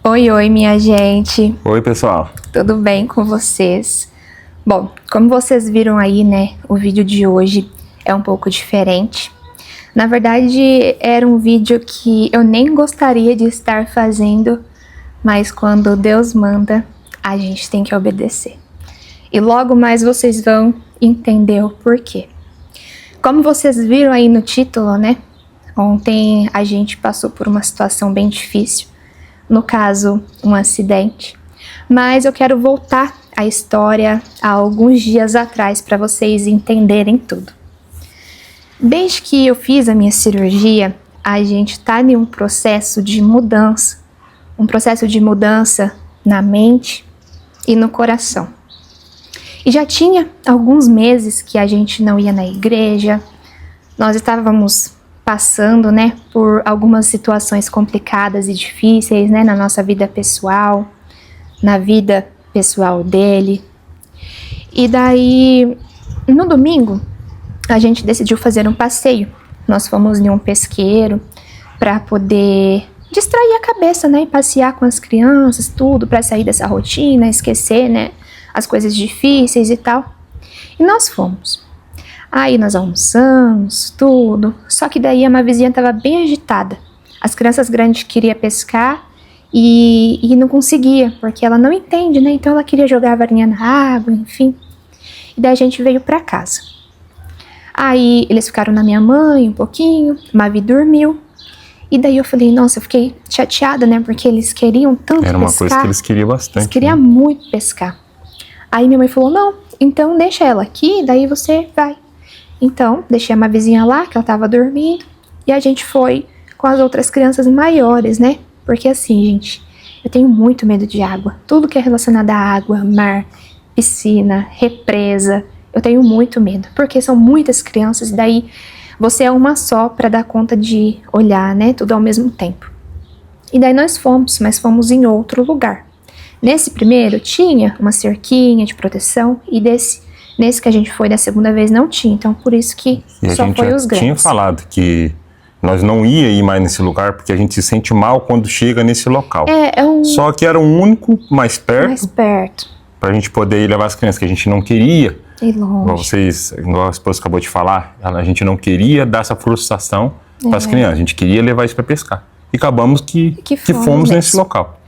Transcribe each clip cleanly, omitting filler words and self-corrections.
Oi, oi, minha gente. Oi, pessoal. Tudo bem com vocês? Bom, como vocês viram aí, né, o vídeo de hoje é um pouco diferente. Na verdade, era um vídeo que eu nem gostaria de estar fazendo, mas quando Deus manda, a gente tem que obedecer. E logo mais vocês vão entender o porquê. Como vocês viram aí no título, né, ontem a gente passou por uma situação bem difícil. No caso, um acidente. Mas eu quero voltar a história há alguns dias atrás para vocês entenderem tudo. Desde que eu fiz a minha cirurgia, a gente está em um processo de mudança. Um processo de mudança na mente e no coração. E já tinha alguns meses que a gente não ia na igreja. Nós estávamos passando, né, por algumas situações complicadas e difíceis, né, na nossa vida pessoal, na vida pessoal dele. E daí, no domingo, a gente decidiu fazer um passeio. Nós fomos em um pesqueiro para poder distrair a cabeça, né, e passear com as crianças, tudo, para sair dessa rotina, esquecer, né, as coisas difíceis e tal. E nós fomos. Aí nós almoçamos, tudo, só que daí uma vizinha estava bem agitada. As crianças grandes queriam pescar e não conseguia, porque ela não entende, né? Então ela queria jogar a varinha na água, enfim. E daí a gente veio para casa. Aí eles ficaram na minha mãe um pouquinho, Mavi dormiu. E daí eu falei, nossa, eu fiquei chateada, né? Porque eles queriam tanto pescar. Era uma coisa que eles queriam bastante. Eles queriam muito pescar. Aí minha mãe falou, não, então deixa ela aqui, daí você vai. Então, deixei uma vizinha lá, que ela tava dormindo, e a gente foi com as outras crianças maiores, né? Porque assim, gente, eu tenho muito medo de água. Tudo que é relacionado à água, mar, piscina, represa, eu tenho muito medo. Porque são muitas crianças, e daí você é uma só para dar conta de olhar, né? Tudo ao mesmo tempo. E daí nós fomos, mas fomos em outro lugar. Nesse primeiro tinha uma cerquinha de proteção, e nesse que a gente foi da segunda vez não tinha, então por isso que só foi os grandes. Tinha falado que nós não ia ir mais nesse lugar porque a gente se sente mal quando chega nesse local. Só que era o único mais perto. Mais perto. Pra gente poder ir levar as crianças, que a gente não queria. E longe. Igual a esposa acabou de falar, a gente não queria dar essa frustração para as crianças, a gente queria levar isso para pescar. E acabamos que fomos nesse local.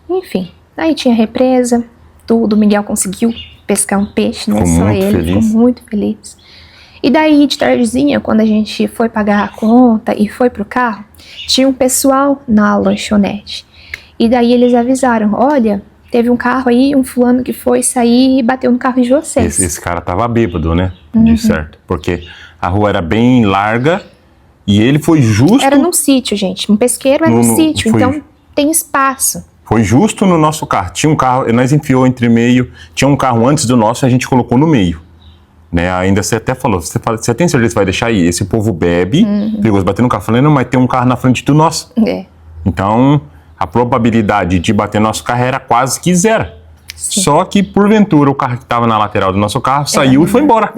Enfim, aí tinha represa, tudo, o Miguel conseguiu pescar um peixe, né? Só ele, ficou muito feliz. E daí, de tardezinha, quando a gente foi pagar a conta e foi pro carro, tinha um pessoal na lanchonete. E daí eles avisaram, olha, teve um carro aí, um fulano que foi sair e bateu no carro de vocês. Esse cara tava bêbado, né? De certo. Porque a rua era bem larga e ele foi justo... Era num sítio, gente. Um pesqueiro era num sítio, então tem espaço. Foi justo no nosso carro. Tinha um carro, nós enfiou entre meio, tinha um carro antes do nosso, a gente colocou no meio. Né? Ainda você até falou, você tem certeza que vai deixar aí? Esse povo bebe, perigoso bater no carro. Falei, não, mas tem um carro na frente do nosso. Então, a probabilidade de bater no nosso carro era quase que zero. Sim. Só que, porventura, o carro que estava na lateral do nosso carro saiu e foi embora.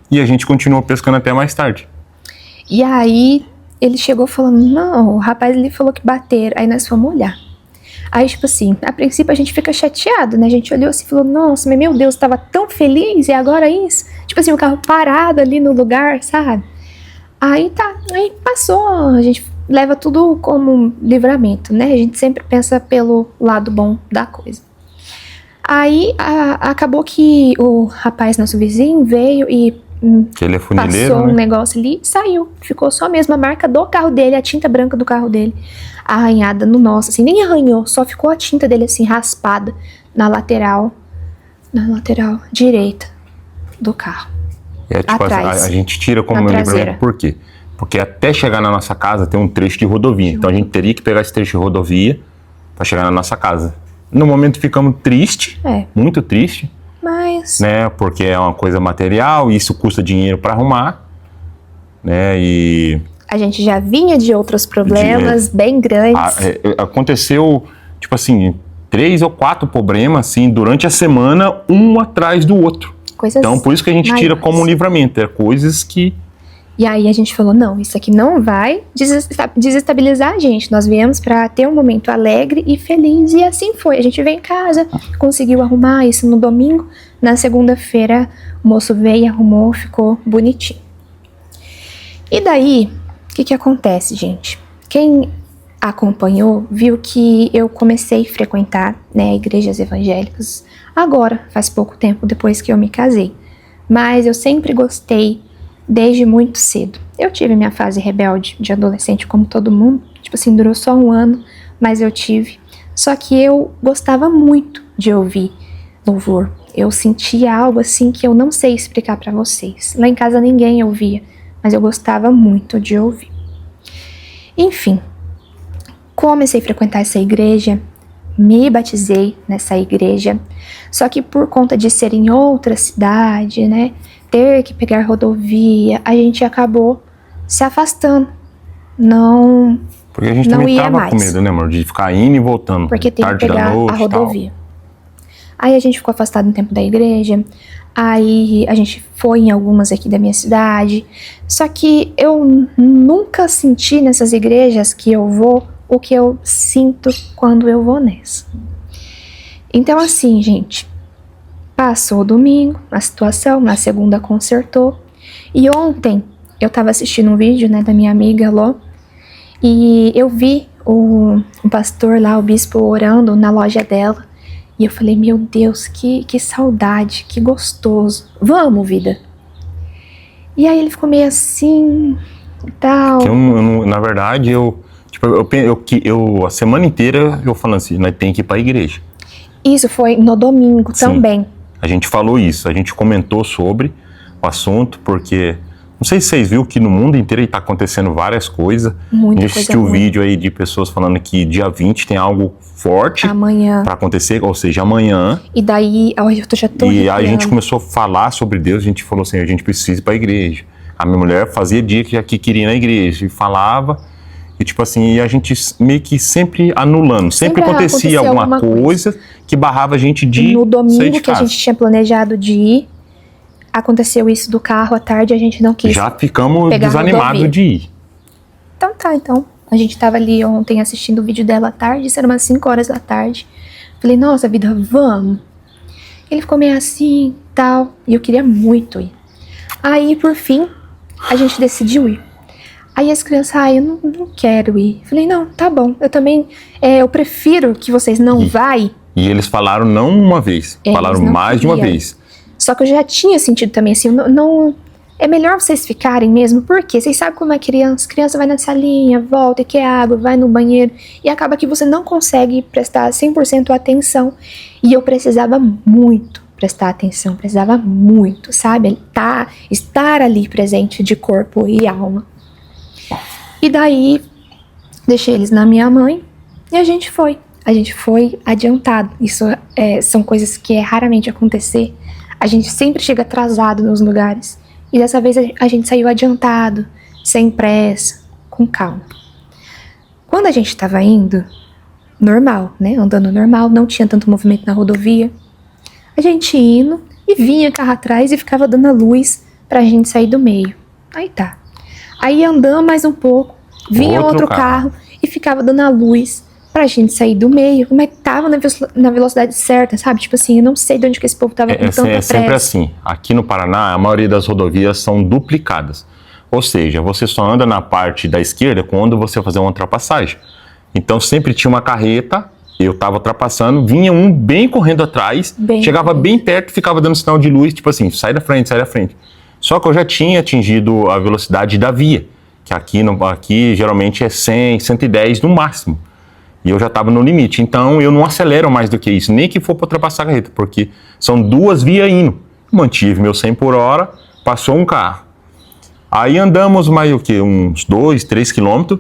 E a gente continuou pescando até mais tarde. E aí, ele chegou falando, não, o rapaz ele falou que bateram. Aí nós fomos olhar. Aí, tipo assim, a princípio a gente fica chateado, né? A gente olhou assim e falou, nossa, mas meu Deus, tava tão feliz e agora isso? Tipo assim, o carro parado ali no lugar, sabe? Aí tá, aí passou, a gente leva tudo como livramento, né? A gente sempre pensa pelo lado bom da coisa. Aí acabou que o rapaz, nosso vizinho, veio e que ele é funileiro, passou né? Um negócio ali, saiu. Ficou só mesmo a marca do carro dele, a tinta branca do carro dele, arranhada no nosso, assim, nem arranhou, só ficou a tinta dele assim, raspada na lateral direita do carro. É tipo, a gente tira como livramento, por quê? Porque até chegar na nossa casa tem um trecho de rodovia, então a gente teria que pegar esse trecho de rodovia para chegar na nossa casa. No momento ficamos tristes, muito tristes. Mas... né, porque é uma coisa material e isso custa dinheiro para arrumar, né, e... A gente já vinha de outros problemas bem grandes. Aconteceu, tipo assim, 3 ou 4 problemas, assim, durante a semana, um atrás do outro. Coisas então, por isso que a gente tira maiores. como um livramento, coisas que E aí a gente falou, não, isso aqui não vai desestabilizar a gente. Nós viemos para ter um momento alegre e feliz. E assim foi. A gente veio em casa, conseguiu arrumar isso no domingo. Na segunda-feira, o moço veio e arrumou, ficou bonitinho. E daí, o que acontece, gente? Quem acompanhou viu que eu comecei a frequentar, né, igrejas evangélicas agora, faz pouco tempo depois que eu me casei. Mas eu sempre gostei desde muito cedo. Eu tive minha fase rebelde de adolescente como todo mundo, tipo assim, durou só 1 ano, mas eu tive. Só que eu gostava muito de ouvir louvor. Eu sentia algo assim que eu não sei explicar pra vocês. Lá em casa ninguém ouvia, mas eu gostava muito de ouvir. Enfim, comecei a frequentar essa igreja, me batizei nessa igreja, só que por conta de ser em outra cidade, né, ter que pegar rodovia, a gente acabou se afastando. Não, porque a gente não também ia tava mais, com medo, né, amor? De ficar indo e voltando. porque tem que tarde da pegar noite, a rodovia. Aí a gente ficou afastado um tempo da igreja, aí a gente foi em algumas aqui da minha cidade, só que eu nunca senti nessas igrejas que eu vou o que eu sinto quando eu vou nessa. Então assim, gente, passou o domingo, a situação, na segunda consertou, e ontem eu tava assistindo um vídeo, né, da minha amiga Ló, e eu vi o pastor lá, o bispo, orando na loja dela, e eu falei, meu Deus, que saudade, que gostoso, vamos, vida. E aí ele ficou meio assim, e tal. Na verdade, a semana inteira eu falando assim, nós tem que ir pra igreja. Isso foi no domingo. Sim. Também. A gente falou isso, a gente comentou sobre o assunto, porque não sei se vocês viram que no mundo inteiro está acontecendo várias coisas. Muita a gente assistiu o vídeo aí de pessoas falando que dia 20 tem algo forte para acontecer, ou seja, amanhã. E daí, eu já tô E aí a gente começou a falar sobre Deus, a gente falou assim, a gente precisa ir para a igreja. A minha mulher fazia dia que queria ir na igreja e falava, e tipo assim, e a gente meio que sempre anulando, sempre acontecia alguma coisa que barrava a gente de sair de casa. No domingo que a gente tinha planejado de ir, aconteceu isso do carro à tarde, a gente não quis. Já ficamos desanimados de ir. Então tá, então. A gente tava ali ontem assistindo o vídeo dela à tarde, isso era umas 5 horas da tarde. Falei, nossa, vida, vamos. Ele ficou meio assim, tal, e eu queria muito ir. Aí, por fim, a gente decidiu ir. Aí as crianças, eu não quero ir. Falei, não, tá bom, eu também, eu prefiro que vocês não vá. E eles falaram não uma vez, falaram mais de uma vez. Só que eu já tinha sentido também, assim, não é melhor vocês ficarem mesmo, porque vocês sabem como é criança vai na salinha, volta e quer água, vai no banheiro, e acaba que você não consegue prestar 100% atenção, e eu precisava muito prestar atenção, precisava muito, sabe, estar ali presente de corpo e alma. E daí, deixei eles na minha mãe, e a gente foi adiantado, isso são coisas que raramente acontecer. A gente sempre chega atrasado nos lugares. E dessa vez a gente saiu adiantado, sem pressa, com calma. Quando a gente estava indo, normal, né? Andando normal, não tinha tanto movimento na rodovia. A gente indo e vinha carro atrás e ficava dando a luz pra gente sair do meio. Aí tá. Aí andamos mais um pouco, vinha outro carro e ficava dando a luz pra gente sair do meio, mas tava na velocidade certa, sabe? Tipo assim, eu não sei de onde que esse povo tava com tanta pressa. É sempre assim. Aqui no Paraná, a maioria das rodovias são duplicadas. Ou seja, você só anda na parte da esquerda quando você fazer uma ultrapassagem. Então sempre tinha uma carreta, eu tava ultrapassando, vinha um bem correndo atrás, chegava bem perto, ficava dando sinal de luz, tipo assim, sai da frente, sai da frente. Só que eu já tinha atingido a velocidade da via, que aqui geralmente é 100, 110 no máximo. E eu já estava no limite, então eu não acelero mais do que isso, nem que for para ultrapassar a carreta, porque são 2 vias indo. Mantive meu 100 por hora, passou um carro. Aí andamos mais uns 2, 3 quilômetros,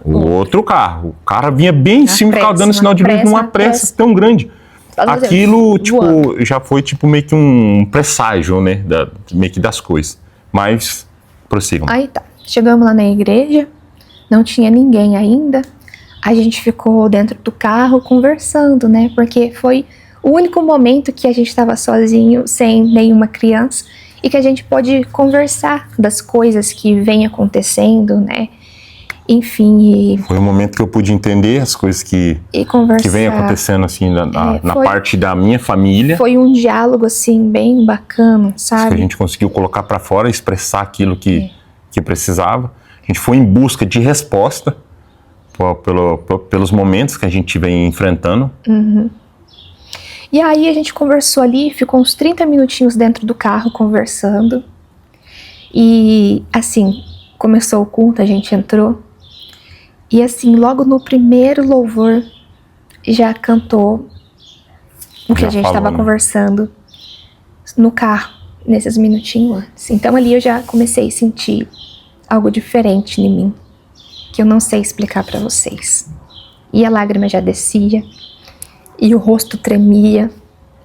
o outro carro. O cara vinha bem em cima e ficava dando sinal de luz numa pressa tão grande. Aquilo, já foi meio que um presságio, né, meio que das coisas. Mas, prossigam. Aí tá, chegamos lá na igreja, não tinha ninguém ainda. A gente ficou dentro do carro conversando, né? Porque foi o único momento que a gente estava sozinho, sem nenhuma criança. e que a gente pode conversar das coisas que vem acontecendo, né? Enfim, foi um momento que eu pude entender as coisas que vem acontecendo, assim, na parte da minha família. Foi um diálogo, assim, bem bacana, sabe? Que a gente conseguiu colocar para fora, expressar aquilo que precisava. A gente foi em busca de resposta pelos momentos que a gente vem enfrentando. Uhum. E aí a gente conversou ali, ficou uns 30 minutinhos dentro do carro conversando. E, assim, começou o culto, a gente entrou. E assim, logo no primeiro louvor, já cantou o que a gente estava conversando no carro, nesses minutinhos antes. Então ali eu já comecei a sentir algo diferente em mim, que eu não sei explicar para vocês. E a lágrima já descia, e o rosto tremia.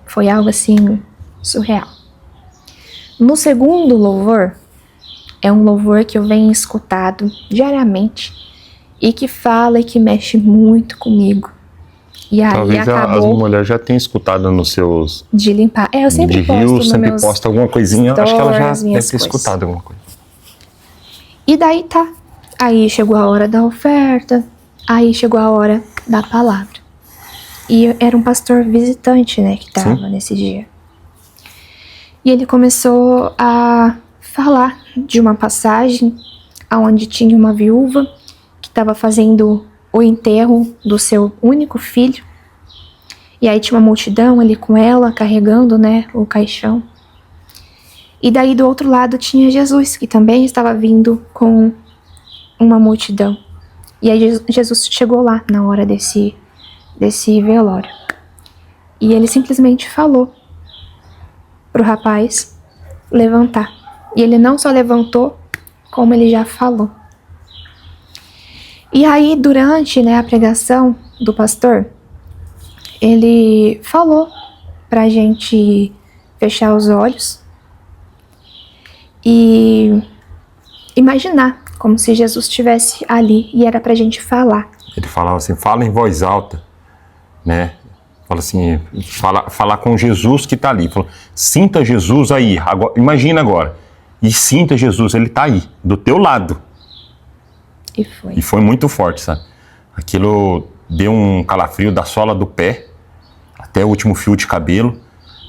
Foi algo assim, surreal. No segundo louvor, é um louvor que eu venho escutado diariamente, e que fala e que mexe muito comigo. E aí talvez as mulheres já tenham escutado nos seus... De limpar. Eu sempre posto Rio, sempre posta alguma coisinha. Acho que ela já deve ter escutado alguma coisa. E daí tá. Aí chegou a hora da oferta. Aí chegou a hora da palavra. E era um pastor visitante, né, que tava nesse dia. E ele começou a falar de uma passagem onde tinha uma viúva estava fazendo o enterro do seu único filho. E aí tinha uma multidão ali com ela, carregando, né, o caixão. E daí do outro lado tinha Jesus, que também estava vindo com uma multidão. E aí Jesus chegou lá na hora desse velório. E ele simplesmente falou pro rapaz levantar. E ele não só levantou, como ele já falou. E aí, durante, né, a pregação do pastor, ele falou pra gente fechar os olhos e imaginar como se Jesus estivesse ali e era pra gente falar. Ele falava assim, fala em voz alta, né? Fala assim, falar com Jesus que tá ali. Falou, sinta Jesus aí, agora, imagina agora. E sinta Jesus, ele tá aí, do teu lado. E foi muito forte, sabe? Aquilo deu um calafrio da sola do pé até o último fio de cabelo.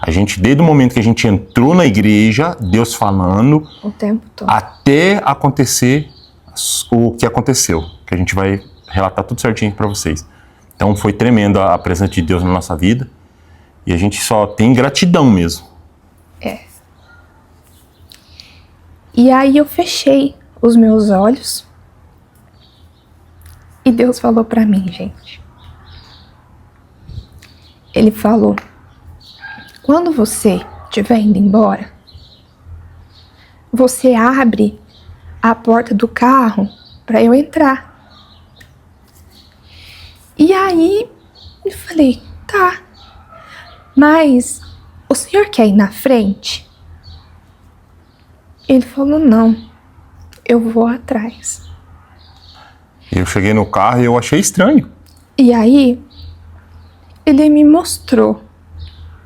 A gente, desde o momento que a gente entrou na igreja, Deus falando, o tempo todo, até acontecer o que aconteceu, que a gente vai relatar tudo certinho para vocês. Então foi tremendo a presença de Deus na nossa vida e a gente só tem gratidão mesmo. E aí eu fechei os meus olhos e Deus falou pra mim, gente. Ele falou, quando você estiver indo embora, você abre a porta do carro para eu entrar. E aí eu falei, tá, mas o senhor quer ir na frente? Ele falou, não, eu vou atrás. Eu cheguei no carro e eu achei estranho. E aí ele me mostrou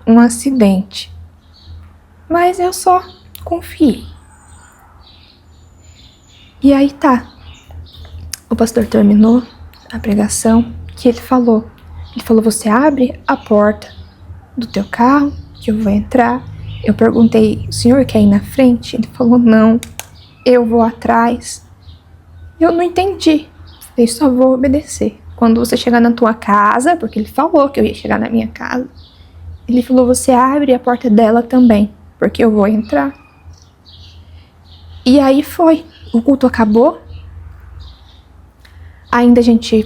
um acidente, mas eu só confiei. E aí tá, o pastor terminou a pregação, que ele falou, você abre a porta do teu carro, que eu vou entrar. Eu perguntei, o senhor quer ir na frente? Ele falou, não, eu vou atrás. Eu não entendi, falei, só vou obedecer. Quando você chegar na tua casa, porque ele falou que eu ia chegar na minha casa, ele falou, você abre a porta dela também, porque eu vou entrar. E aí foi, o culto acabou. Ainda a gente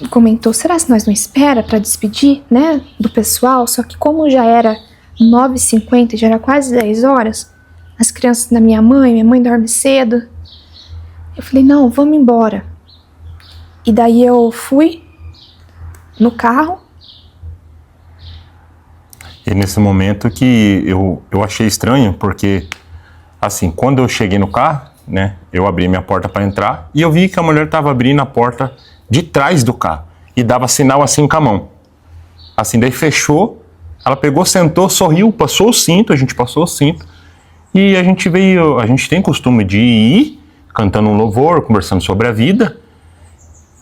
comentou, será que nós não espera para despedir, né, do pessoal? Só que como já era 9h50, já era quase 10 horas, as crianças da minha mãe dorme cedo. Eu falei, não, vamos embora. E daí eu fui no carro. E nesse momento que eu achei estranho, porque assim, quando eu cheguei no carro, né, eu abri minha porta para entrar e eu vi que a mulher estava abrindo a porta de trás do carro e dava sinal assim com a mão. Assim, daí fechou, ela pegou, sentou, sorriu, passou o cinto, a gente passou o cinto E a gente tem costume de ir cantando um louvor, conversando sobre a vida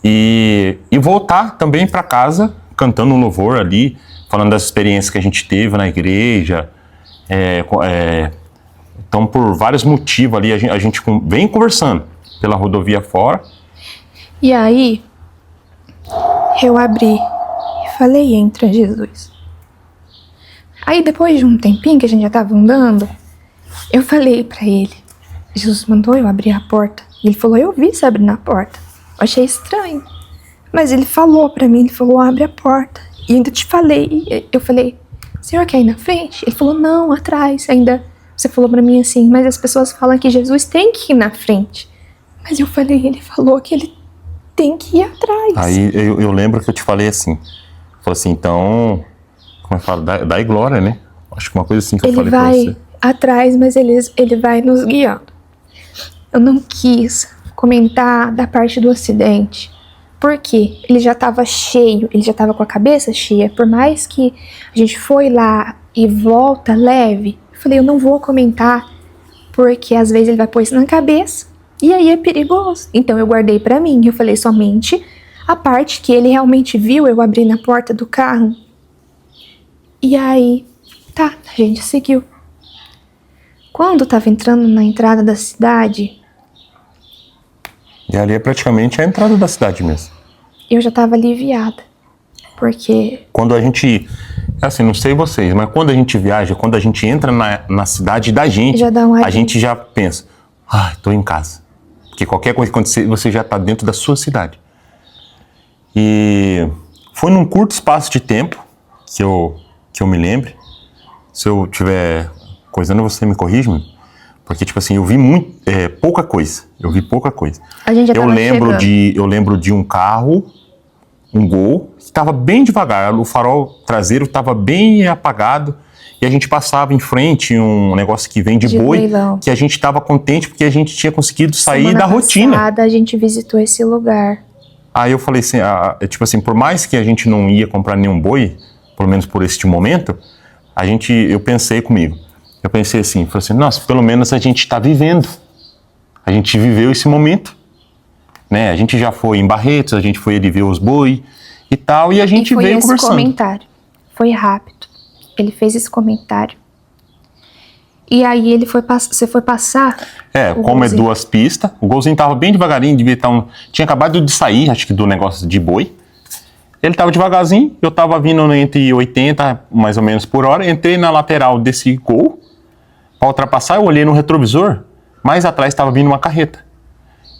e voltar também para casa cantando um louvor ali, falando das experiências que a gente teve na igreja. Então, por vários motivos ali, a gente vem conversando pela rodovia fora. E aí, eu abri e falei: entra, Jesus. Aí, depois de um tempinho que a gente já tava andando, eu falei pra ele: Jesus mandou eu abrir a porta. E ele falou: eu vi você abrindo a porta. Eu achei estranho. Mas ele falou pra mim, ele falou: abre a porta. E ainda te falei. Eu falei: o senhor quer ir na frente? Ele falou: não, atrás. Ainda você falou pra mim assim: mas as pessoas falam que Jesus tem que ir na frente. Mas eu falei: ele falou que ele tem que ir atrás. Aí eu lembro que eu te falei assim. Falei assim, então, como eu falo, dá glória, né? Acho que uma coisa assim que eu falei pra você. Ele vai atrás, mas ele vai nos guiando. Eu não quis comentar da parte do acidente, porque ele já estava cheio, ele já estava com a cabeça cheia. Por mais que a gente foi lá e volta leve, eu falei: eu não vou comentar, porque às vezes ele vai pôr isso na cabeça, e aí é perigoso. Então eu guardei pra mim, eu falei somente a parte que ele realmente viu eu abrir na porta do carro. E aí, tá, a gente seguiu. Quando tava entrando na entrada da cidade... E ali é praticamente a entrada da cidade mesmo. Eu já tava aliviada, porque... Quando a gente... Assim, não sei vocês, mas quando a gente viaja, quando a gente entra na cidade da gente, já dá um a gente já pensa: tô em casa. Porque qualquer coisa que acontecer, você já tá dentro da sua cidade. E foi num curto espaço de tempo que eu me lembre. Se eu tiver coisando, você me corrige, porque, tipo assim, eu vi pouca coisa. Eu vi pouca coisa. A gente já tava chegando. Eu lembro de um carro, um Gol, que estava bem devagar. O farol traseiro estava bem apagado. E a gente passava em frente um negócio que vem de boi, leilão. Que a gente estava contente porque a gente tinha conseguido sair da rotina. Semana passada a gente visitou esse lugar. Aí eu falei assim, tipo assim, por mais que a gente não ia comprar nenhum boi, pelo menos por este momento, eu pensei comigo. Eu pensei assim, falei assim, nossa, pelo menos a gente está vivendo. A gente viveu esse momento, né? A gente já foi em Barretos, a gente foi ali ver os boi e tal, e a gente veio conversando. Foi esse comentário, foi rápido. Ele fez esse comentário. E aí você foi passar... como é 2 pistas, o Golzinho tava bem devagarinho, tinha acabado de sair, acho que do negócio de boi. Ele tava devagarzinho, eu tava vindo entre 80, mais ou menos, por hora. Entrei na lateral desse Gol, para ultrapassar, eu olhei no retrovisor, mais atrás estava vindo uma carreta.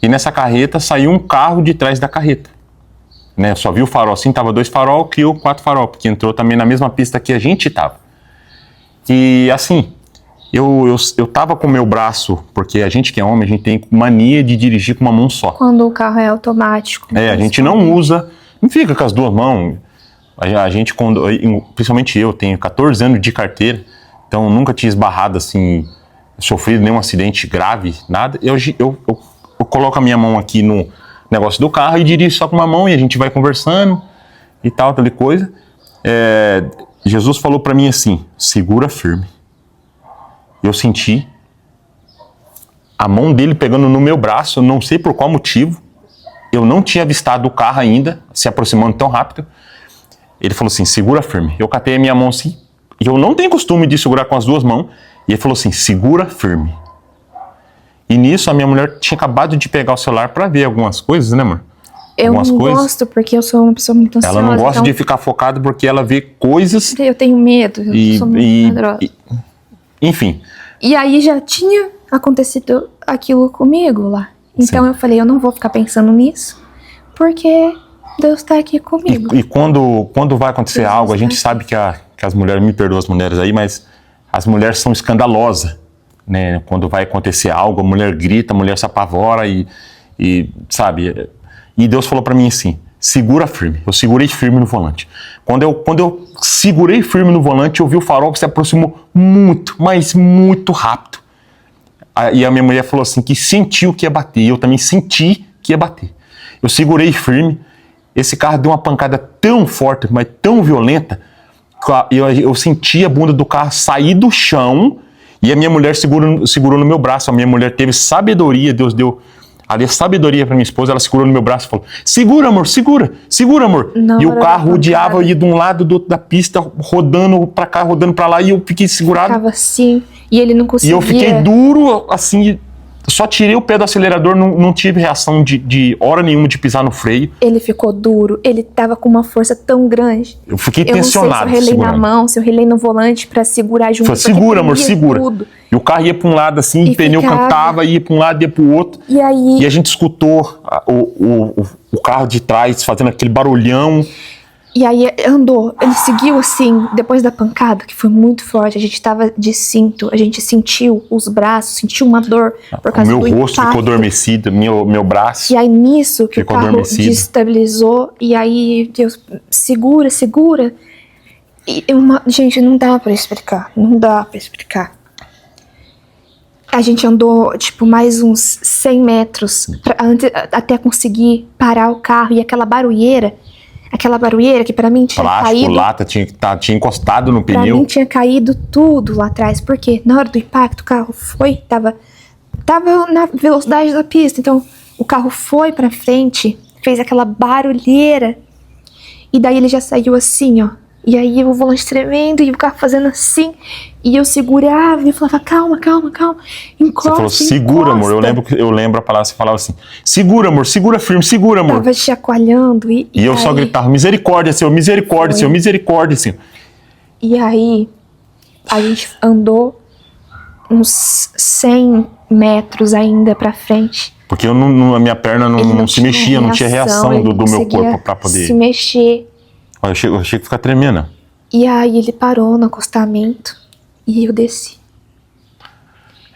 E nessa carreta saiu um carro de trás da carreta. Né? Eu só vi o farol assim, tava 2 farol, criou 4 farol, porque entrou também na mesma pista que a gente tava. E assim, eu tava com o meu braço, porque a gente que é homem, a gente tem mania de dirigir com uma mão só. Quando o carro é automático. A gente não usa, não fica com as 2 mãos. A gente, principalmente eu, tenho 14 anos de carteira, então nunca tinha esbarrado assim, sofrido nenhum acidente grave, nada. Eu coloco a minha mão aqui no negócio do carro e dirijo só com uma mão e a gente vai conversando e tal coisa. Jesus falou pra mim assim, segura firme. Eu senti a mão dele pegando no meu braço, eu não sei por qual motivo. Eu não tinha avistado o carro ainda, se aproximando tão rápido. Ele falou assim, segura firme. Eu catei a minha mão assim, e eu não tenho costume de segurar com as 2 mãos. E ele falou assim, segura firme. E nisso a minha mulher tinha acabado de pegar o celular pra ver algumas coisas, né, amor? Eu não gosto, porque eu sou uma pessoa muito ansiosa. Ela não gosta de ficar focada porque ela vê coisas... Eu tenho medo, eu sou muito medrosa. Enfim. E aí já tinha acontecido aquilo comigo lá. Então eu falei, eu não vou ficar pensando nisso, porque Deus tá aqui comigo. E quando vai acontecer algo, a gente sabe que as mulheres, me perdoam as mulheres aí, mas as mulheres são escandalosas, né? Quando vai acontecer algo, a mulher grita, a mulher se apavora e sabe... E Deus falou pra mim assim, segura firme. Eu segurei firme no volante. Quando eu segurei firme no volante, eu vi o farol que se aproximou muito, mas muito rápido. E a minha mulher falou assim, que sentiu que ia bater. Eu também senti que ia bater. Eu segurei firme. Esse carro deu uma pancada tão forte, mas tão violenta, que eu senti a bunda do carro sair do chão E a minha mulher segurou no meu braço. A minha mulher teve sabedoria, Deus deu ali a sabedoria para minha esposa. Ela segurou no meu braço e falou: segura, amor, segura, amor. E o carro rodeava, ia de um lado do outro da pista, rodando para cá, rodando para lá, e eu fiquei segurado. Ficava assim, e ele não conseguia. E eu fiquei duro, assim, só tirei o pé do acelerador, não tive reação de hora nenhuma de pisar no freio. Ele ficou duro, ele tava com uma força tão grande. Eu fiquei tensionado. Eu não sei se eu relei na mão, se eu relei no volante pra segurar junto. Falei: segura, amor, segura. Tudo. E o carro ia pra um lado assim, o pneu cantava, ia pra um lado, ia pro outro. E aí... E a gente escutou o carro de trás fazendo aquele barulhão. E aí andou, ele seguiu assim, depois da pancada, que foi muito forte, a gente tava de cinto, a gente sentiu os braços, sentiu uma dor por causa do impacto. Meu rosto ficou adormecido, meu braço. E aí nisso que o carro desestabilizou, e aí Deus, segura. E gente, não dá pra explicar, A gente andou, tipo, mais uns 100 metros até conseguir parar o carro, e aquela barulheira que pra mim tinha caído... lata, tinha encostado no pneu. Pra mim tinha caído tudo lá atrás, porque na hora do impacto o carro tava na velocidade da pista, então o carro foi pra frente, fez aquela barulheira, e daí ele já saiu assim, ó, e aí o volante tremendo, e o carro fazendo assim, e eu segurava, e eu falava: calma, encosta. Você falou: segura, amor. Eu lembro a palavra, você falava assim: segura, amor, segura firme, segura, amor. Tava chacoalhando. E eu só gritava: misericórdia, Senhor, misericórdia, Senhor. E aí, a gente andou uns 100 metros ainda pra frente. Porque a minha perna não se mexia, não tinha reação do meu corpo pra poder se mexer. Eu achei que ficar tremendo. E aí ele parou no acostamento e eu desci.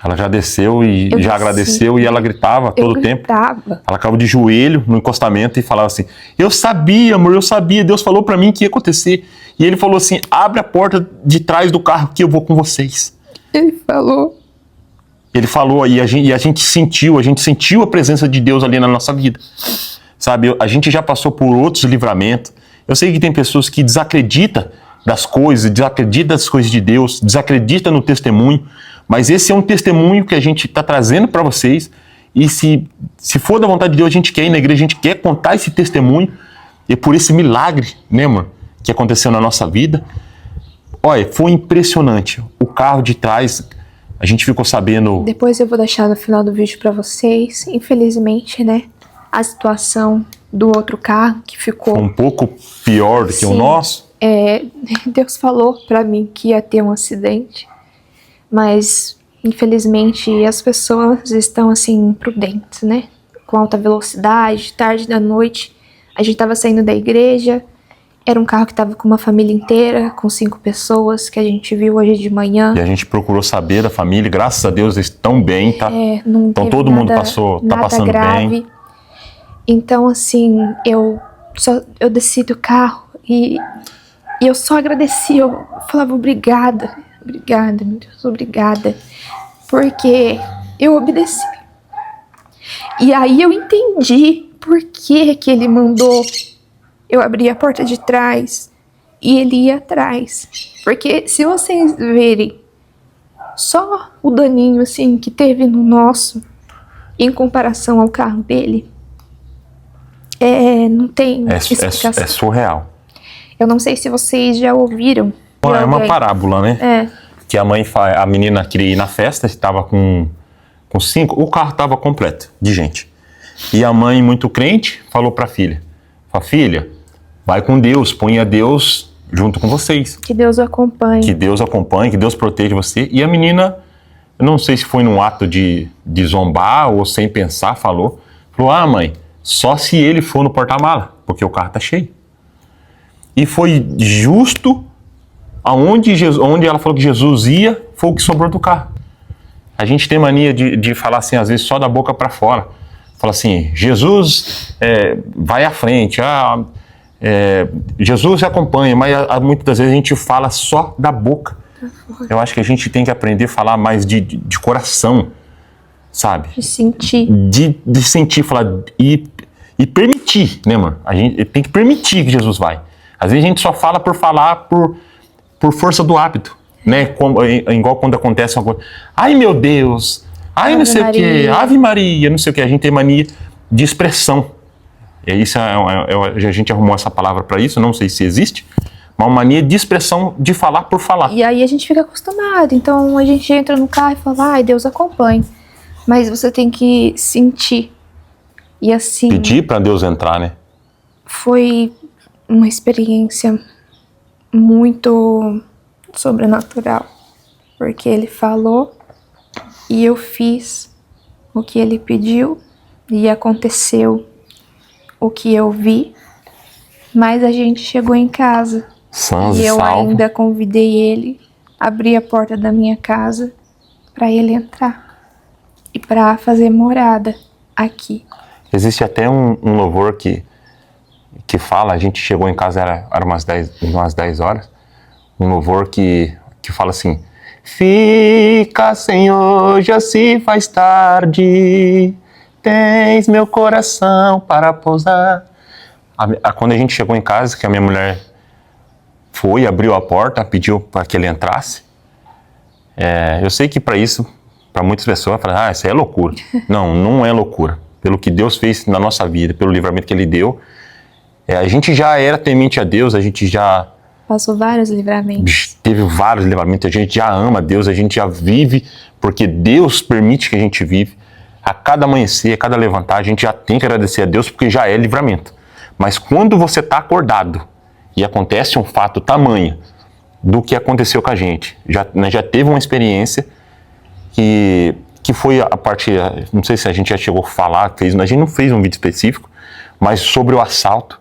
Ela já desceu e já agradeceu, e ela gritava todo o tempo. Ela caiu de joelho no encostamento e falava assim: eu sabia, amor, eu sabia, Deus falou pra mim que ia acontecer. E ele falou assim: abre a porta de trás do carro que eu vou com vocês. Ele falou, e a gente sentiu a presença de Deus ali na nossa vida. Sabe, a gente já passou por outros livramentos. Eu sei que tem pessoas que desacreditam das coisas de Deus, desacreditam no testemunho, mas esse é um testemunho que a gente está trazendo para vocês, e se for da vontade de Deus, a gente quer ir na igreja, a gente quer contar esse testemunho, e por esse milagre, né, amor, que aconteceu na nossa vida. Olha, foi impressionante. O carro de trás, a gente ficou sabendo... Depois eu vou deixar no final do vídeo para vocês, infelizmente, né, a situação do outro carro que ficou... Foi um pouco pior do que o nosso. Deus falou pra mim que ia ter um acidente, mas infelizmente as pessoas estão assim prudentes, né? Com alta velocidade, tarde da noite, a gente tava saindo da igreja, era um carro que tava com uma família inteira, com 5 pessoas, que a gente viu hoje de manhã. E a gente procurou saber da família, graças a Deus eles estão bem, tá? Não então todo mundo tá passando grave. Bem. Então assim, eu desci do carro e eu só agradeci, eu falava: obrigada, meu Deus, obrigada, porque eu obedeci. E aí eu entendi por que ele mandou eu abrir a porta de trás e ele ia atrás. Porque se vocês verem só o daninho assim que teve no nosso, em comparação ao carro dele, não tem explicação. É surreal. Eu não sei se vocês já ouviram. É uma parábola, né? Que a menina queria ir na festa, estava com 5, o carro estava completo de gente. E a mãe, muito crente, falou para a filha: filha, vai com Deus, ponha Deus junto com vocês. Que Deus o acompanhe. Que Deus acompanhe, que Deus proteja você. E a menina, eu não sei se foi num ato de zombar ou sem pensar, falou: mãe, só se ele for no porta-mala, porque o carro tá cheio. E foi justo onde ela falou que Jesus ia, foi o que sobrou do carro. A gente tem mania de falar assim, às vezes, só da boca para fora. Fala assim: Jesus vai à frente, Jesus acompanha, mas muitas das vezes a gente fala só da boca. Eu acho que a gente tem que aprender a falar mais de coração, sabe? De sentir. De sentir, falar e permitir, né, mano? A gente tem que permitir que Jesus vai. Às vezes a gente só fala por falar por força do hábito. né? Igual quando acontece uma coisa. Ai, meu Deus! Ai, não sei o quê. Ave Maria, não sei o quê. A gente tem mania de expressão. Isso a gente arrumou essa palavra para isso, não sei se existe. Uma mania de expressão, de falar por falar. E aí a gente fica acostumado. Então a gente entra no carro e fala, ai, Deus acompanhe. Mas você tem que sentir. E assim... Pedir para Deus entrar, né? Foi uma experiência muito sobrenatural. Porque ele falou e eu fiz o que ele pediu e aconteceu o que eu vi. Mas a gente chegou em casa. Sans e eu salvo. ainda convidei ele, abri a porta da minha casa para ele entrar e para fazer morada aqui. Existe até um louvor que fala, a gente chegou em casa, era umas 10 horas, um louvor que fala assim: fica, Senhor, já se faz tarde, tens meu coração para pousar. Quando a gente chegou em casa, que a minha mulher foi, abriu a porta, pediu para que ele entrasse, eu sei que para isso, para muitas pessoas, falam, isso aí é loucura. Não, não é loucura. Pelo que Deus fez na nossa vida, pelo livramento que Ele deu, a gente já era temente a Deus, a gente já... Passou vários livramentos. Teve vários livramentos, a gente já ama Deus, a gente já vive, porque Deus permite que a gente vive. A cada amanhecer, a cada levantar, a gente já tem que agradecer a Deus, porque já é livramento. Mas quando você está acordado e acontece um fato tamanho do que aconteceu com a gente, já teve uma experiência que foi a parte, não sei se a gente já chegou a falar, a gente não fez um vídeo específico, mas sobre o assalto.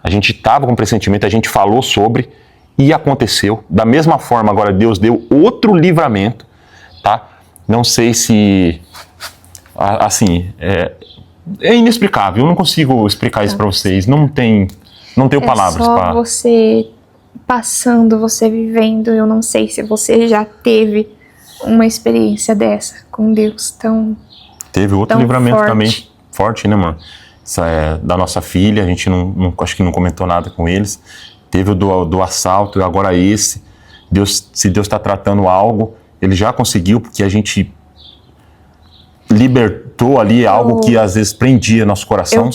A gente estava com pressentimento, a gente falou sobre e aconteceu. Da mesma forma, agora Deus deu outro livramento, tá? Não sei se, assim, é inexplicável, eu não consigo explicar isso para vocês, não tenho palavras para... É só você passando, você vivendo, eu não sei se você já teve uma experiência dessa com Deus tão Teve outro tão livramento forte. também forte, né, mano? Isso é da nossa filha, a gente acho que não comentou nada com eles. Teve o do assalto, agora esse. Se Deus está tratando algo, Ele já conseguiu, porque a gente libertou ali algo que às vezes prendia nosso coração.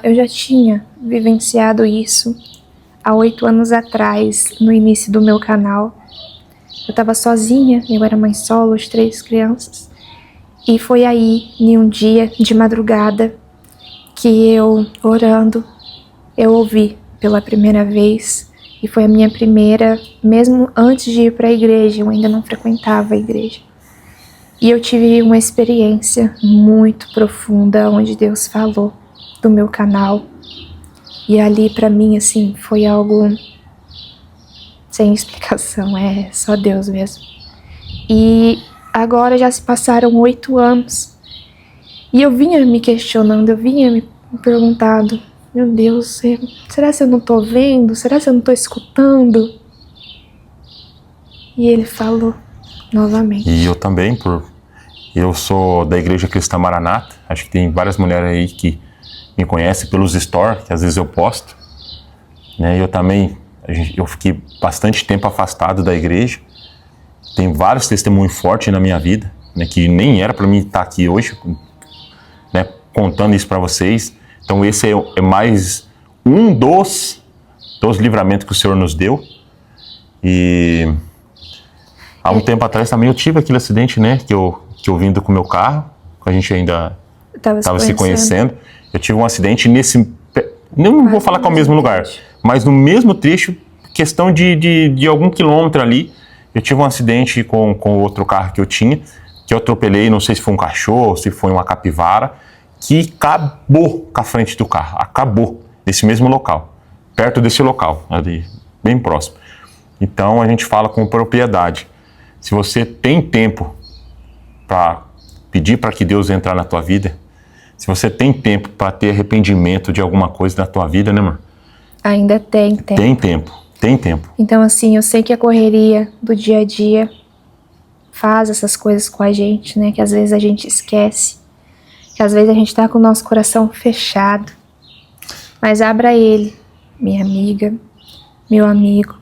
Eu já tinha vivenciado isso há 8 anos atrás, no início do meu canal. Eu estava sozinha, eu era mãe solo, 3 crianças. E foi aí, em um dia de madrugada, que eu, orando, eu ouvi pela primeira vez. E foi a minha primeira, mesmo antes de ir para a igreja, eu ainda não frequentava a igreja. E eu tive uma experiência muito profunda, onde Deus falou do meu canal. E ali, para mim, assim, foi algo sem explicação, é só Deus mesmo. E agora já se passaram 8 anos. E eu vinha me questionando, eu vinha me perguntando, meu Deus, será que eu não tô vendo? Será que eu não tô escutando? E ele falou novamente. E eu também, eu sou da Igreja Cristã Maranata, acho que tem várias mulheres aí que me conhecem pelos stories, que às vezes eu posto, né? Eu também, eu fiquei bastante tempo afastado da igreja, tem vários testemunhos fortes na minha vida, né, que nem era para mim estar aqui hoje, né, contando isso para vocês. Então esse é mais um dos livramentos que o Senhor nos deu. E há um tempo atrás também eu tive aquele acidente, né, que eu vindo com o meu carro, a gente ainda estava se conhecendo. Eu tive um acidente não vou falar que é o mesmo lugar, mas no mesmo trecho, questão de algum quilômetro ali, eu tive um acidente com outro carro que eu tinha, que eu atropelei, não sei se foi um cachorro, se foi uma capivara, que acabou com a frente do carro, acabou nesse mesmo local, perto desse local, ali, bem próximo. Então a gente fala com propriedade. Se você tem tempo para pedir para que Deus entre na tua vida, se você tem tempo para ter arrependimento de alguma coisa na tua vida, né, mano? Ainda tem tempo. Tem tempo. Então, assim, eu sei que a correria do dia a dia faz essas coisas com a gente, né? Que às vezes a gente esquece. Que às vezes a gente tá com o nosso coração fechado. Mas abra ele, minha amiga, meu amigo,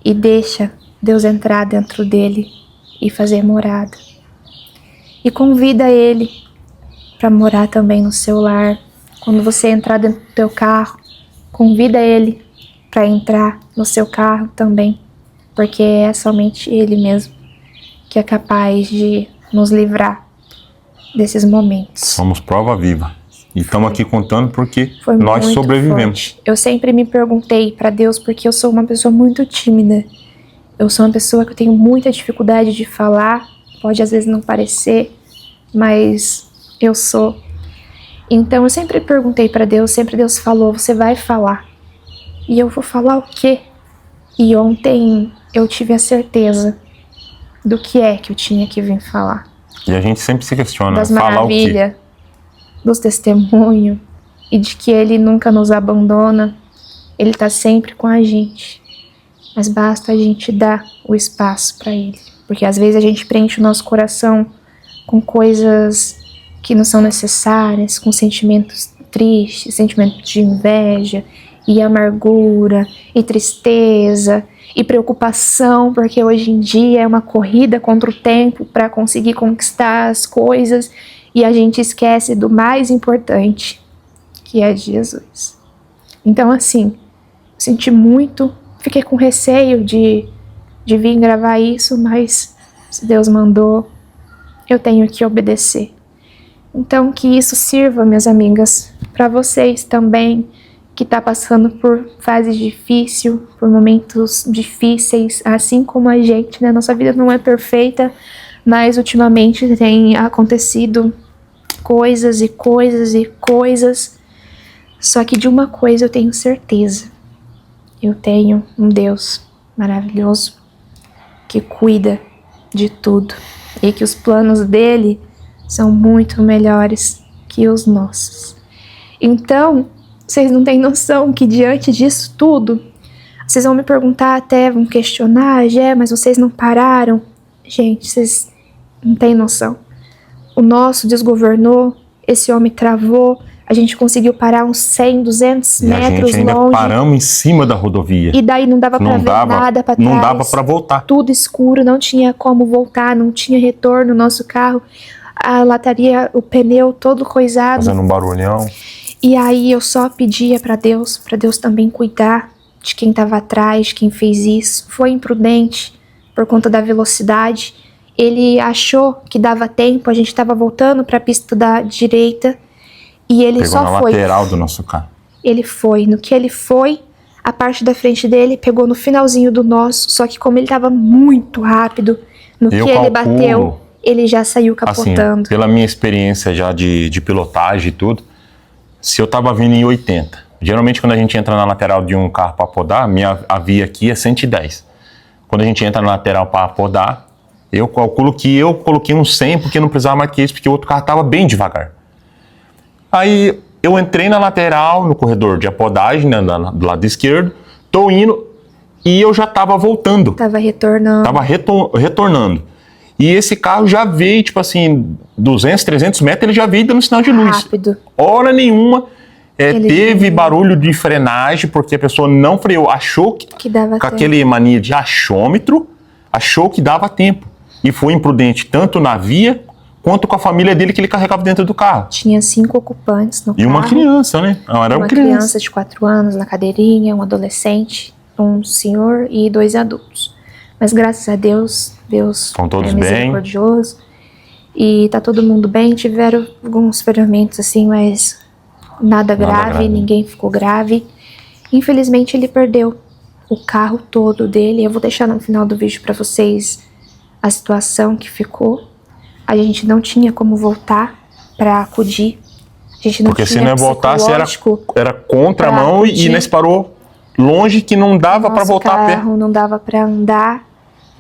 e deixa Deus entrar dentro dele e fazer morada. E convida ele para morar também no seu lar. Quando você entrar dentro do teu carro, convida ele para entrar no seu carro também, porque é somente ele mesmo que é capaz de nos livrar desses momentos. Somos prova viva. E estamos aqui contando porque Foi nós muito sobrevivemos. forte. Eu sempre me perguntei para Deus, porque eu sou uma pessoa muito tímida. Eu sou uma pessoa que eu tenho muita dificuldade de falar. Pode às vezes não parecer, mas eu sou. Então eu sempre perguntei para Deus, sempre Deus falou, você vai falar. E eu vou falar o quê? E ontem eu tive a certeza do que é que eu tinha que vir falar. E a gente sempre se questiona, Das falar o quê? maravilhas, dos testemunhos, e de que Ele nunca nos abandona. Ele está sempre com a gente. Mas basta a gente dar o espaço para Ele. Porque às vezes a gente preenche o nosso coração com coisas que não são necessárias, com sentimentos tristes, sentimentos de inveja, e amargura, e tristeza, e preocupação, porque hoje em dia é uma corrida contra o tempo para conseguir conquistar as coisas, e a gente esquece do mais importante, que é Jesus. Então, assim, senti muito, fiquei com receio de vir gravar isso, mas se Deus mandou, eu tenho que obedecer. Então, que isso sirva, minhas amigas, para vocês também, que está passando por fases difíceis, por momentos difíceis, assim como a gente, né? Nossa vida não é perfeita, mas ultimamente tem acontecido coisas e coisas e coisas. Só que de uma coisa eu tenho certeza. Eu tenho um Deus maravilhoso que cuida de tudo e que os planos dele são muito melhores que os nossos. Então, vocês não têm noção que diante disso tudo, vocês vão me perguntar até, vão questionar, mas vocês não pararam? Gente, vocês não têm noção. O nosso desgovernou, esse homem travou, a gente conseguiu parar uns 100, 200 metros longe. E a gente ainda paramos em cima da rodovia. E daí não dava pra ver nada pra trás. Não dava pra voltar. Tudo escuro, não tinha como voltar, não tinha retorno no nosso carro. A lataria, o pneu todo coisado. Fazendo um barulhão. E aí eu só pedia pra Deus também cuidar de quem estava atrás, de quem fez isso. Foi imprudente por conta da velocidade. Ele achou que dava tempo, a gente estava voltando para a pista da direita e ele pegou só na foi. Lateral do nosso carro. Ele foi. No que ele foi, a parte da frente dele pegou no finalzinho do nosso, só que como ele estava muito rápido, no que ele bateu, ele já saiu capotando. Assim, pela minha experiência já de pilotagem e tudo, se eu tava vindo em 80, geralmente quando a gente entra na lateral de um carro para podar, a via aqui é 110. Quando a gente entra na lateral para podar, eu calculo que eu coloquei um 100 porque não precisava mais que isso, porque o outro carro tava bem devagar. Aí eu entrei na lateral, no corredor de apodagem, né, do lado esquerdo, tô indo e eu já tava voltando. Tava retornando. Tava retornando. E esse carro já veio, tipo assim, 200, 300 metros, ele já veio dando sinal de luz. Rápido. Hora nenhuma, teve barulho de frenagem, porque a pessoa não freou. Achou que dava com tempo. aquele mania de achômetro, achou que dava tempo. E foi imprudente, tanto na via, quanto com a família dele que ele carregava dentro do carro. Tinha 5 ocupantes no carro. E uma criança, né? Era uma criança de 4 anos na cadeirinha, um adolescente, um senhor e 2 adultos. Mas graças a Deus, Deus é misericordioso. E tá todo mundo bem. Tiveram alguns ferimentos assim, mas nada grave, ninguém ficou grave. Infelizmente ele perdeu o carro todo dele. Eu vou deixar no final do vídeo pra vocês a situação que ficou. A gente não tinha como voltar pra acudir. A gente não porque tinha se não voltasse era contramão e nós parou longe que não dava para voltar a pé. Carro não dava para andar.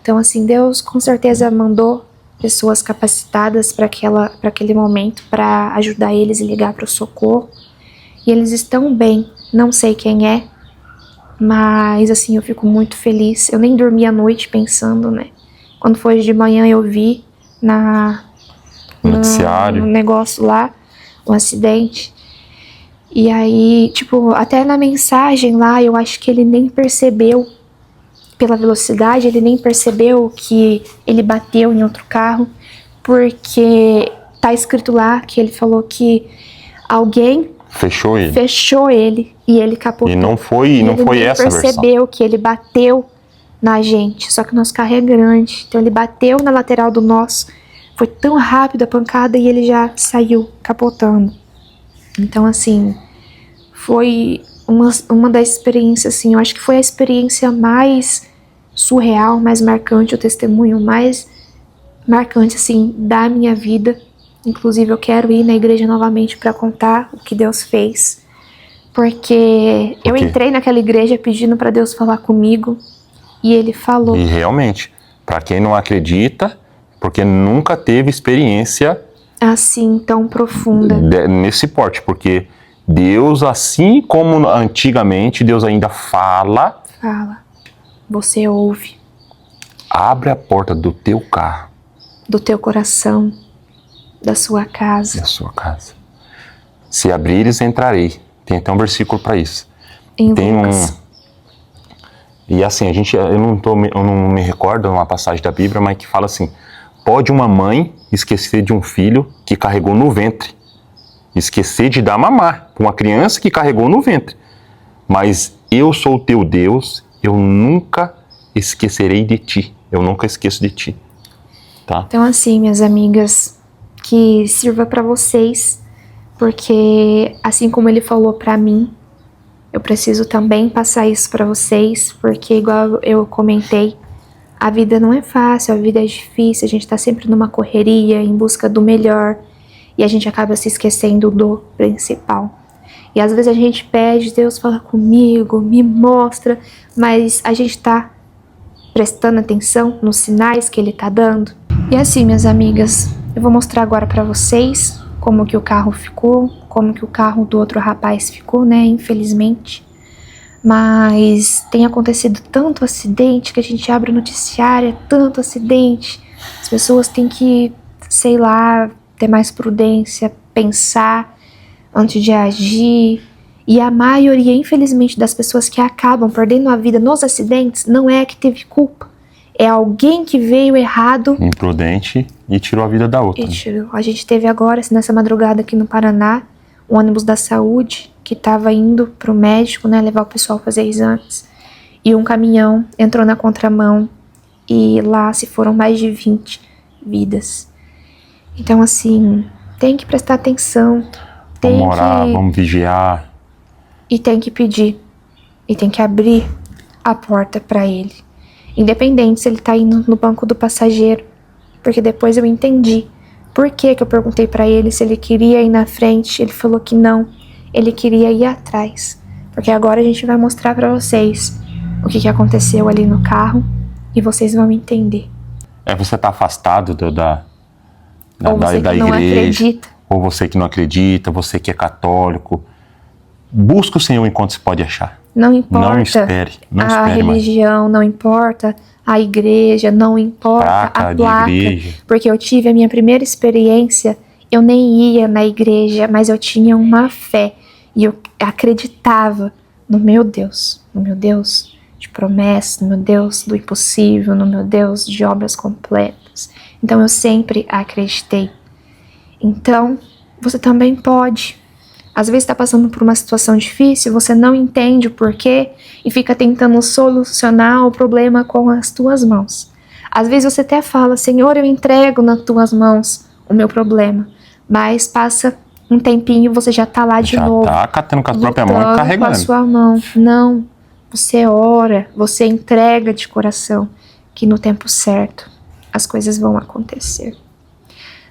Então, assim, Deus com certeza mandou pessoas capacitadas para aquele momento, para ajudar eles e ligar para o socorro. E eles estão bem. Não sei quem é, mas, assim, eu fico muito feliz. Eu nem dormi à noite pensando, né? Quando foi de manhã eu vi no negócio lá, um acidente. E aí, tipo, até na mensagem lá, eu acho que ele nem percebeu pela velocidade, ele nem percebeu que ele bateu em outro carro, porque tá escrito lá que ele falou que alguém fechou ele e ele capotou. E não foi essa a versão. Ele percebeu que ele bateu na gente, só que o nosso carro é grande, então ele bateu na lateral do nosso, foi tão rápido a pancada e ele já saiu capotando. Então, assim, foi uma das experiências, assim, eu acho que foi a experiência mais surreal, mais marcante, o testemunho mais marcante, assim, da minha vida. Inclusive, eu quero ir na igreja novamente para contar o que Deus fez, porque eu entrei naquela igreja pedindo para Deus falar comigo e Ele falou. E realmente, para quem não acredita, porque nunca teve experiência assim tão profunda nesse porte, porque Deus, assim como antigamente, Deus ainda fala. Você ouve. Abre a porta do teu carro, do teu coração, da sua casa. Da sua casa. Se abrires, entrarei. Tem até um versículo para isso. Tem Lucas. E assim, eu não me recordo uma passagem da Bíblia, mas que fala assim: pode uma mãe esquecer de um filho que carregou no ventre, esquecer de dar mamar para uma criança que carregou no ventre, mas eu sou o teu Deus, eu nunca esquecerei de ti, eu nunca esqueço de ti, tá? Então assim, minhas amigas, que sirva para vocês, porque assim como ele falou para mim, eu preciso também passar isso para vocês, porque igual eu comentei, a vida não é fácil, a vida é difícil, a gente tá sempre numa correria, em busca do melhor, e a gente acaba se esquecendo do principal. E às vezes a gente pede, Deus fala comigo, me mostra, mas a gente tá prestando atenção nos sinais que Ele tá dando. E assim, minhas amigas, eu vou mostrar agora pra vocês como que o carro ficou, como que o carro do outro rapaz ficou, né, infelizmente. Mas tem acontecido tanto acidente que a gente abre o noticiário, é tanto acidente. As pessoas têm que, sei lá, ter mais prudência, pensar antes de agir. E a maioria, infelizmente, das pessoas que acabam perdendo a vida nos acidentes não é que teve culpa. É alguém que veio errado, imprudente, e tirou a vida da outra. A gente teve agora, nessa madrugada aqui no Paraná, um ônibus da saúde que estava indo para o médico, né, levar o pessoal a fazer exames. E um caminhão entrou na contramão e lá se foram mais de 20 vidas. Então, assim, tem que prestar atenção. Vamos orar, vamos vigiar. E tem que pedir. E tem que abrir a porta para ele. Independente se ele tá indo no banco do passageiro. Porque depois eu entendi. Por que eu perguntei para ele se ele queria ir na frente? Ele falou que não. Ele queria ir atrás. Porque agora a gente vai mostrar para vocês o que aconteceu ali no carro. E vocês vão entender. Você tá afastado da igreja. Não acredita. Ou você que não acredita, você que é católico. Busca o Senhor enquanto se pode achar. Não importa. Não espere. Não a espere religião, mais. Não importa a igreja, não importa a placa. Porque eu tive a minha primeira experiência, eu nem ia na igreja, mas eu tinha uma fé. E eu acreditava no meu Deus de promessas, no meu Deus do impossível, no meu Deus de obras completas. Então eu sempre acreditei. Então, você também pode. Às vezes está passando por uma situação difícil, você não entende o porquê e fica tentando solucionar o problema com as tuas mãos. Às vezes você até fala, Senhor, eu entrego nas tuas mãos o meu problema. Mas passa um tempinho, você já está lá de novo. Já está catando com a própria mão e carregando. Com a sua mão. Não, você ora, você entrega de coração, que no tempo certo as coisas vão acontecer.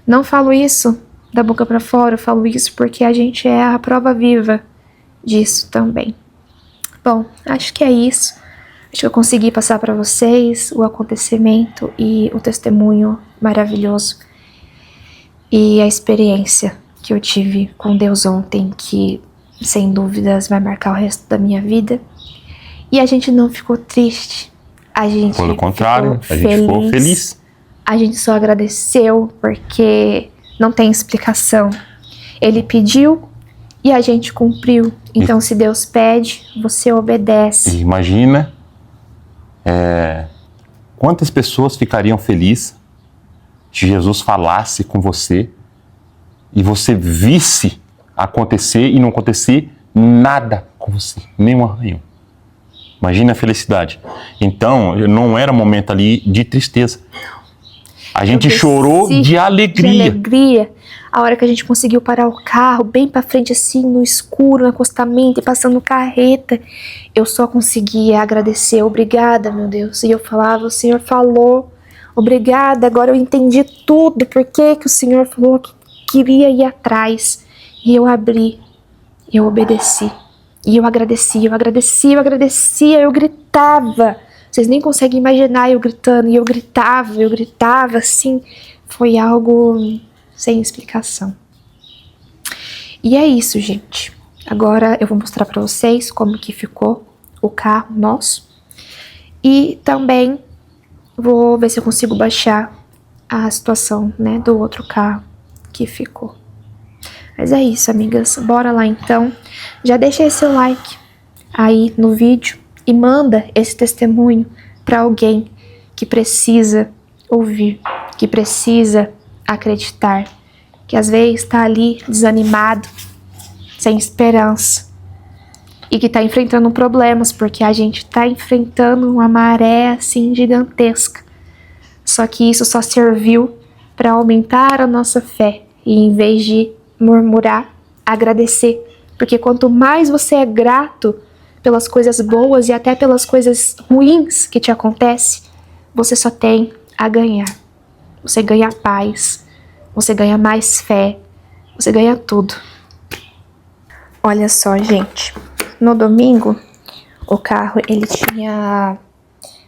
Não falo isso da boca para fora, eu falo isso porque a gente é a prova viva disso também. Bom, acho que é isso. Acho que eu consegui passar para vocês o acontecimento e o testemunho maravilhoso e a experiência que eu tive com Deus ontem, que sem dúvidas vai marcar o resto da minha vida. E a gente não ficou triste, a gente pelo contrário, a gente ficou feliz. A gente só agradeceu porque não tem explicação. Ele pediu e a gente cumpriu. Então, se Deus pede, você obedece. Imagina, Quantas pessoas ficariam felizes se Jesus falasse com você e você visse acontecer e não acontecer nada com você, nem um arranhão? Imagina a felicidade. Então, não era momento ali de tristeza. A gente chorou de alegria. De alegria. A hora que a gente conseguiu parar o carro bem pra frente, assim, no escuro, no acostamento, e passando carreta, eu só conseguia agradecer. Obrigada, meu Deus. E eu falava, o Senhor falou, obrigada, agora eu entendi tudo. Por que que o Senhor falou que queria ir atrás? E eu abri, eu obedeci. E eu agradecia, eu agradecia, eu agradecia, eu gritava. Vocês nem conseguem imaginar eu gritando. E eu gritava, assim. Foi algo sem explicação. E é isso, gente. Agora eu vou mostrar pra vocês como que ficou o carro nosso. E também vou ver se eu consigo baixar a situação, né, do outro carro que ficou. Mas é isso, amigas. Bora lá, então. Já deixa esse like aí no vídeo e manda esse testemunho para alguém que precisa ouvir, que precisa acreditar, que às vezes está ali desanimado, sem esperança e que está enfrentando problemas, porque a gente está enfrentando uma maré assim gigantesca. Só que isso só serviu para aumentar a nossa fé e, em vez de murmurar, agradecer, porque quanto mais você é grato pelas coisas boas e até pelas coisas ruins que te acontecem, você só tem a ganhar. Você ganha paz, você ganha mais fé, você ganha tudo. Olha só, gente, no domingo o carro ele tinha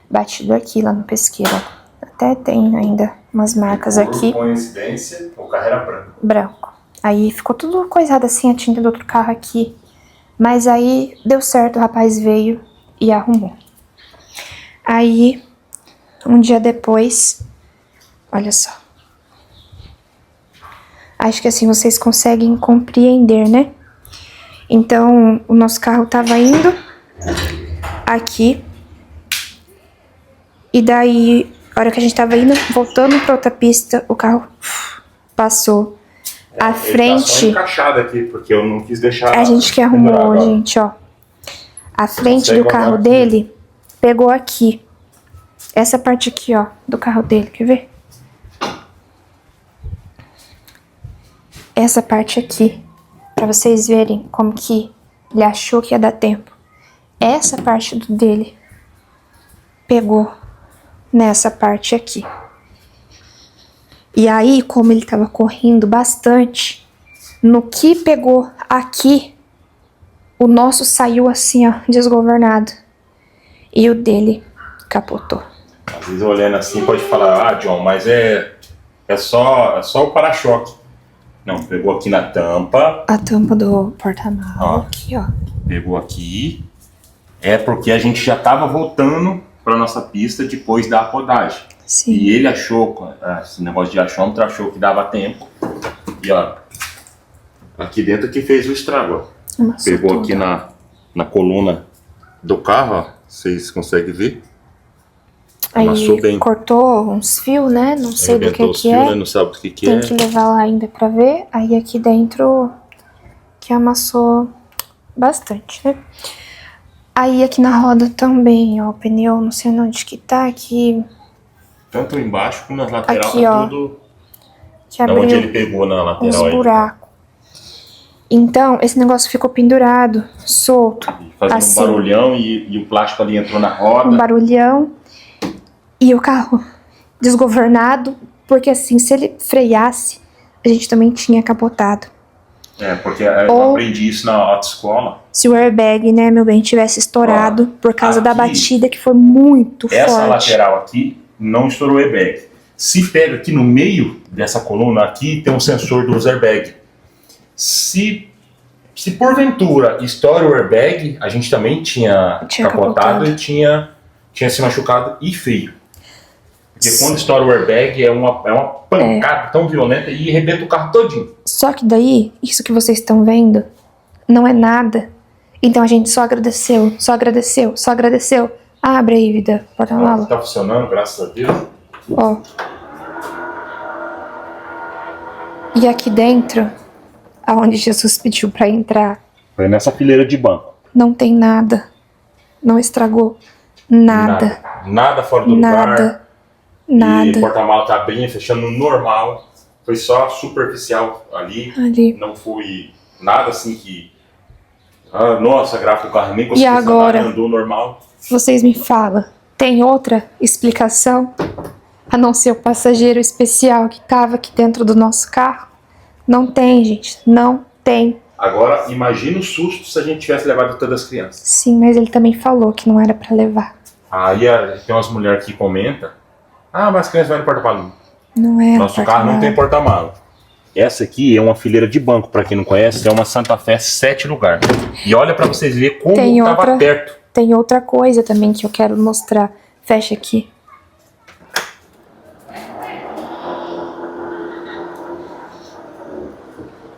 batido aqui lá no pesqueiro. Até tem ainda umas marcas aqui. Por coincidência, o carro era branco. Branco. Aí ficou tudo coisado assim, a tinta do outro carro aqui. Mas aí deu certo, o rapaz veio e arrumou. Aí, um dia depois, olha só. Acho que assim vocês conseguem compreender, né? Então, o nosso carro tava indo aqui. E daí, a hora que a gente tava indo, voltando pra outra pista, o carro passou. A frente. Tá só encaixado aqui, porque eu não quis deixar. A gente que arrumou, gente, ó. A frente do carro dele pegou aqui. Essa parte aqui, ó, do carro dele, quer ver? Essa parte aqui, pra vocês verem como que ele achou que ia dar tempo. Essa parte dele pegou nessa parte aqui. E aí, como ele tava correndo bastante, no que pegou aqui, o nosso saiu assim, ó, desgovernado. E o dele capotou. Às vezes olhando assim pode falar, John, mas é só o para-choque. Não, pegou aqui na tampa. A tampa do porta-malas aqui, ó. Pegou aqui. É porque a gente já tava voltando pra nossa pista depois da rodagem. Sim. E ele achou, esse negócio de achômetro, achou que dava tempo. E ó, aqui dentro que fez o estrago. Pegou tudo aqui na coluna do carro, ó. Vocês conseguem ver? Aí cortou uns fios, né? Não sei do que é. Né? Não sabe do que Tem é. que levar lá ainda pra ver. Aí aqui dentro que amassou bastante, né? Aí aqui na roda também, ó, o pneu, não sei onde que tá, aqui. Tanto embaixo como nas laterais, aqui, tá ó, tudo. Que abriu onde ele pegou na lateral uns buracos. Então, esse negócio ficou pendurado, solto. Fazendo assim, um barulhão e o plástico ali entrou na roda. Um barulhão. E o carro desgovernado, porque assim, se ele freasse, a gente também tinha capotado. Porque eu aprendi isso na autoescola. Se o airbag, né, meu bem, tivesse estourado por causa da batida que foi muito forte. Essa lateral aqui não estourou o airbag. Se pega aqui no meio dessa coluna aqui, tem um sensor dos airbags. Se porventura estoura o airbag, a gente também tinha capotado e tinha se machucado e feio. Porque quando estoura o airbag é uma pancada tão violenta e arrebenta o carro todinho. Só que daí, isso que vocês estão vendo, não é nada. Então a gente só agradeceu, só agradeceu, só agradeceu. Abre aí, vida. Porta-mala. Tá funcionando, graças a Deus. Ó. E aqui dentro, aonde Jesus pediu pra entrar, Foi nessa fileira de banco. não tem nada. Não estragou nada. Nada fora do lugar. Nada. E Nada. o porta-mala tá abrindo e fechando normal. Foi só superficial ali. Ali. Não foi nada assim que... Ah, nossa, gráfico do carro nem conseguiu agora? andou normal. Vocês me falam, tem outra explicação? A não ser o passageiro especial que tava aqui dentro do nosso carro? Não tem, gente. Não tem. Agora, imagina o susto se a gente tivesse levado todas as crianças. Sim, mas ele também falou que não era pra levar. Aí tem umas mulheres que comentam: ah, mas as crianças vão no porta-mala. Não era. Nosso carro não tem porta-mala. Essa aqui é uma fileira de banco, pra quem não conhece, é uma Santa Fé 7 lugar. E olha pra vocês verem como tava perto. Tem outra coisa também que eu quero mostrar. Fecha aqui.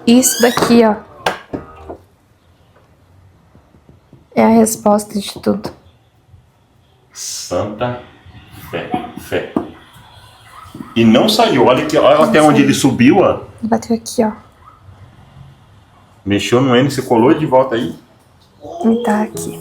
Isso daqui, ó, é a resposta de tudo. Santa Fé. E não saiu. Olha, aqui, olha até onde ele subiu, ó. Bateu aqui, ó. Mexeu no N, você colou de volta aí. E tá aqui.